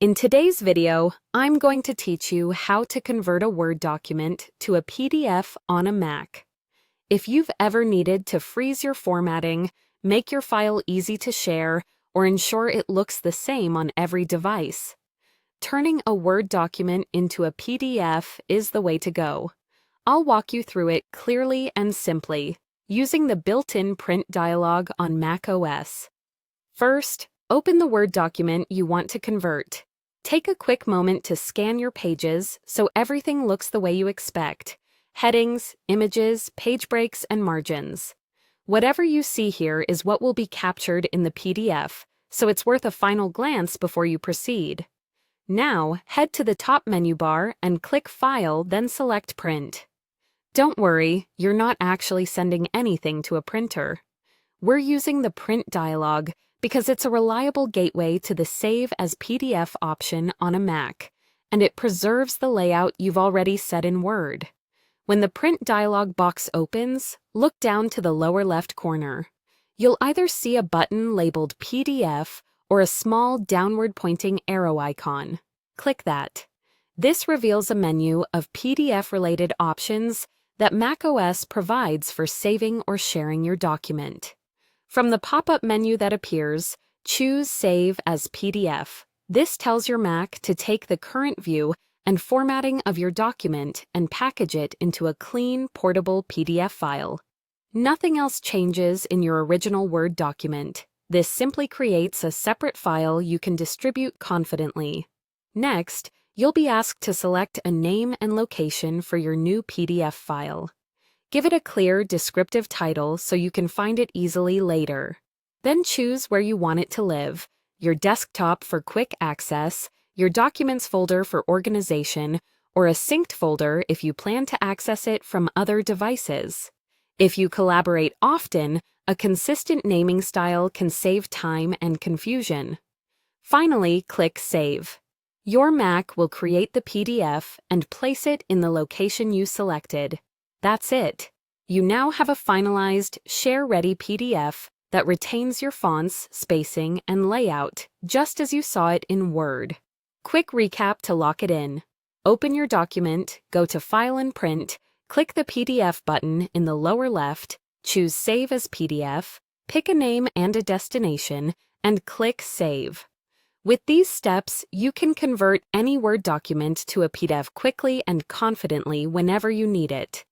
In today's video, I'm going to teach you how to convert a Word document to a PDF on a Mac. If you've ever needed to freeze your formatting, make your file easy to share, or ensure it looks the same on every device, turning a Word document into a PDF is the way to go. I'll walk you through it clearly and simply, using the built-in print dialog on Mac OS. First, open the Word document you want to convert. Take a quick moment to scan your pages so everything looks the way you expect: headings, images, page breaks, and margins. Whatever you see here is what will be captured in the PDF, so it's worth a final glance before you proceed. Now, head to the top menu bar and click File, then select Print. Don't worry, you're not actually sending anything to a printer. We're using the print dialog because it's a reliable gateway to the Save as PDF option on a Mac, and it preserves the layout you've already set in Word. When the print dialog box opens, look down to the lower left corner. You'll either see a button labeled PDF or a small downward-pointing arrow icon. Click that. This reveals a menu of PDF-related options that macOS provides for saving or sharing your document. From the pop-up menu that appears, choose Save as PDF. This tells your Mac to take the current view and formatting of your document and package it into a clean, portable PDF file. Nothing else changes in your original Word document. This simply creates a separate file you can distribute confidently. Next, you'll be asked to select a name and location for your new PDF file. Give it a clear, descriptive title so you can find it easily later. Then choose where you want it to live: your desktop for quick access, your Documents folder for organization, or a synced folder if you plan to access it from other devices. If you collaborate often, a consistent naming style can save time and confusion. Finally, click Save. Your Mac will create the PDF and place it in the location you selected. That's it. You now have a finalized, share-ready PDF that retains your fonts, spacing, and layout just as you saw it in Word. Quick recap to lock it in. Open your document, go to File and Print, click the PDF button in the lower left, choose Save as PDF, pick a name and a destination, and click Save. With these steps, you can convert any Word document to a PDF quickly and confidently whenever you need it.